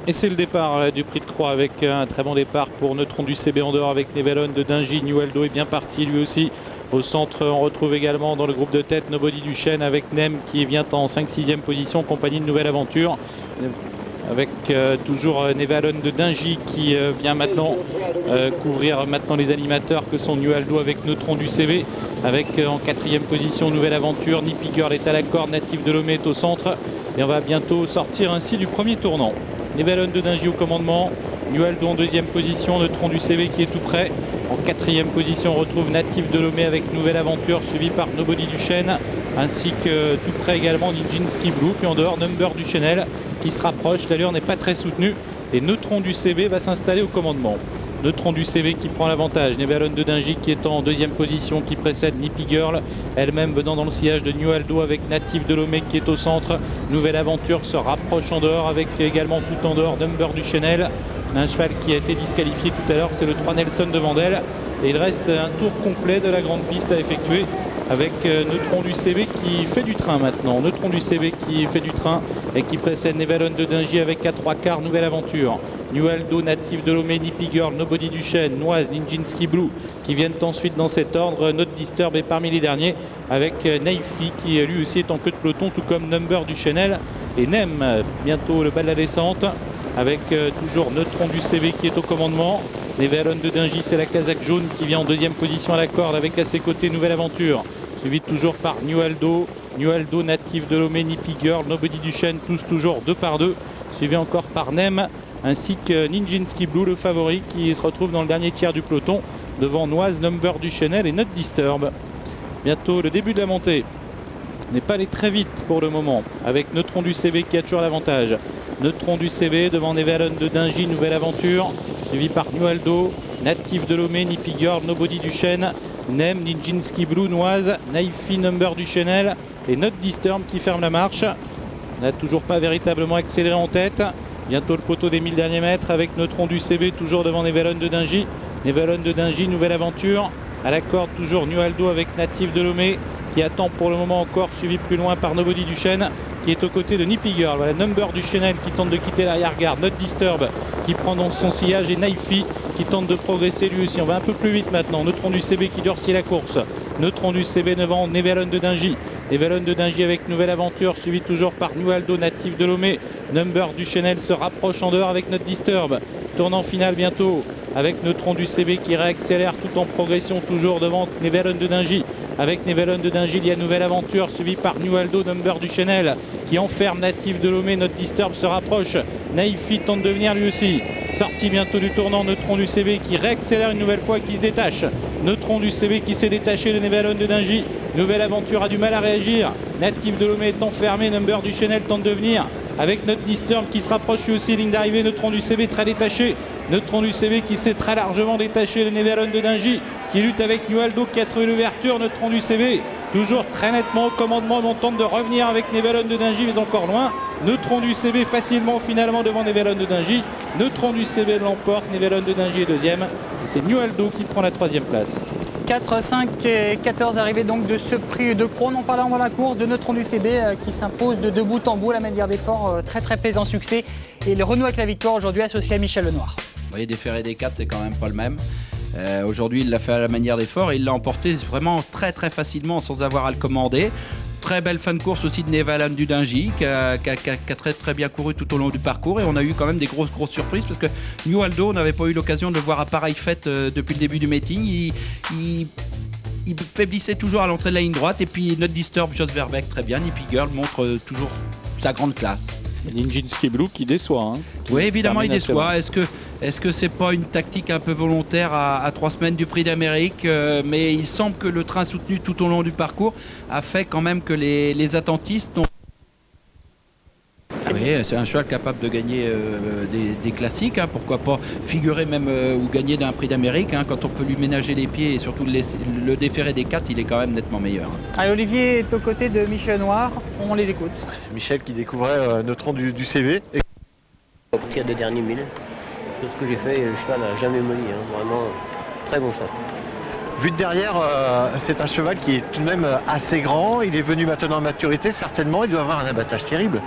Et c'est le départ du Prix de Croix avec un très bon départ pour Neutron du CB en dehors avec Nevelon de Dingy. New Aldo est bien parti lui aussi. Au centre, on retrouve également dans le groupe de tête Nobody du Chêne avec Nem qui vient en 5-6e position, en compagnie de Nouvelle Aventure. Avec toujours Nevelon de Dingy qui vient maintenant couvrir maintenant les animateurs que sont New Aldo avec Neutron du CB. Avec en 4e position Nouvelle Aventure, Nippy Girl est à la corde, Natif de Lomé est au centre. Et on va bientôt sortir ainsi du premier tournant. Nevelon de Dingy au commandement, New Aldo en 2e position, Neutron du CB qui est tout près. En 4e position, on retrouve Natif de Lomé avec Nouvelle Aventure, suivi par Nobody du Chêne, ainsi que tout près également Nijinsky Blue. Puis en dehors, Number du Chanel qui se rapproche. L'allure n'est pas très soutenue et Neutron du CB va s'installer au commandement. Neutron du CB qui prend l'avantage. Nevelon de Dingy qui est en 2e position, qui précède Nippy Girl, elle-même venant dans le sillage de New Aldo avec Natif de Lomé qui est au centre. Nouvelle Aventure se rapproche en dehors avec également tout en dehors Number du Chanel. Un cheval qui a été disqualifié tout à l'heure, c'est le 3 Nelson devant d'elle. Et il reste un tour complet de la grande piste à effectuer avec Neutron du CB qui fait du train maintenant. Neutron du CB qui fait du train et qui précède Nevelon de Dingy avec à 3/4 Nouvelle Aventure. New Aldo, Natif de Lomé, Nippy Girl, Nobody du Chêne, Noise, Nijinsky Blue qui viennent ensuite dans cet ordre. Not Disturb est parmi les derniers avec Naifi qui lui aussi est en queue de peloton, tout comme Number du Chanel et Nem. Bientôt le bal de la descente avec toujours Neutron du CB qui est au commandement. Nevelon de Dingy, c'est la casaque jaune qui vient en 2e position à la corde avec à ses côtés Nouvelle Aventure. Suivi toujours par New Aldo, Natif de Lomé, Nippy Girl, Nobody du Chêne, tous toujours 2 par 2. Suivi encore par Nem, ainsi que Nijinsky Blue, le favori, qui se retrouve dans le dernier tiers du peloton, devant Noise, Number du Chanel et Not Disturb. Bientôt le début de la montée. N'est pas allé très vite pour le moment, avec Neutron du CB qui a toujours l'avantage. Neutron du CB devant Nevelon de Dingy, Nouvelle Aventure, suivi par New Aldo, Natif de Lomé, Nippy Girl, Nobody du Chêne, Nem, Nijinsky Blue, Noise, Naifi, Number du Chanel et Not Disturb qui ferme la marche. On n'a toujours pas véritablement accéléré en tête. Bientôt le poteau des 1000 derniers mètres avec Neutron du CB toujours devant Nevelon de Dingy. Nevelon de Dingy, Nouvelle Aventure. À la corde toujours New Aldo avec Natif de Lomé qui attend pour le moment encore, suivi plus loin par Nobody du Chêne qui est aux côtés de Nippy Girl. Voilà Number du Chanel qui tente de quitter l'arrière-garde. Not Disturb qui prend dans son sillage et Naifi qui tente de progresser lui aussi. On va un peu plus vite maintenant. Neutron du CB qui durcit la course. Neutron du CB devant Nevelon de Dingy. Nevelon de Dingy avec Nouvelle Aventure, suivi toujours par New Aldo, Natif de Lomé. Number du Chanel se rapproche en dehors avec Not Disturb. Tournant final bientôt avec Neutron du CB qui réaccélère tout en progression toujours devant Nevelon de Dingy. Avec Nevelon de Dingy, il y a Nouvelle Aventure suivi par New Aldo, Number du Chanel qui enferme Natif de Lomé. Not Disturb se rapproche. Naifi tente de venir lui aussi. Sorti bientôt du tournant, Neutron du CB qui réaccélère une nouvelle fois, qui se détache. Neutron du CB qui s'est détaché de Nevelon de Dingy. Nouvelle Aventure a du mal à réagir. Natif de Lomé est enfermé. Number du Chanel tente de venir avec Not Disturb qui se rapproche lui aussi, ligne d'arrivée. Neutron du CB très détaché. Neutron du CB qui s'est très largement détaché de Nevelon de Dingy qui lutte avec New Aldo qui a trouvé l'ouverture. Neutron du CB toujours très nettement au commandement, on tente de revenir avec Nevelon de Dingy mais encore loin. Neutron du CB facilement finalement devant Nevelon de Dingy. Neutron du CB l'emporte, Nevelon de Dingy est 2e et c'est New Aldo qui prend la 3e place. 4, 5 et 14 arrivées donc de ce prix de Croix. On en parlait avant la course de Neutron du CB qui s'impose de bout en bout à la manière d'effort, très très plaisant succès. Et le renoue avec la victoire aujourd'hui associé à Michel Lenoir. Vous voyez, des ferrés des 4, c'est quand même pas le même. Aujourd'hui, il l'a fait à la manière d'effort et il l'a emporté vraiment très très facilement sans avoir à le commander. Très belle fin de course aussi de Nevelon du Dingy qui a très très bien couru tout au long du parcours et on a eu quand même des grosses surprises parce que New Aldo, on n'avait pas eu l'occasion de le voir à pareille fête depuis le début du meeting. Il faiblissait toujours à l'entrée de la ligne droite et puis Not Disturb, Jos Verbeek très bien. Nippy Girl montre toujours sa grande classe. Nijinsky Blue qui déçoit. Oui, évidemment, il déçoit. Est-ce que c'est pas une tactique un peu volontaire à 3 semaines du Prix d'Amérique mais il semble que le train soutenu tout au long du parcours a fait quand même que les attentistes ont... Oui, c'est un cheval capable de gagner des classiques, pourquoi pas figurer même ou gagner d'un Prix d'Amérique. Quand on peut lui ménager les pieds et surtout le déférer des 4, il est quand même nettement meilleur. Allez, Olivier est aux côtés de Michel Lenoir, on les écoute. Michel qui découvrait Neutron du CB. Au partir de dernier 1000, chose que j'ai fait, le cheval n'a jamais molli, vraiment très bon cheval. Vu de derrière, c'est un cheval qui est tout de même assez grand, il est venu maintenant à maturité certainement, il doit avoir un abattage terrible.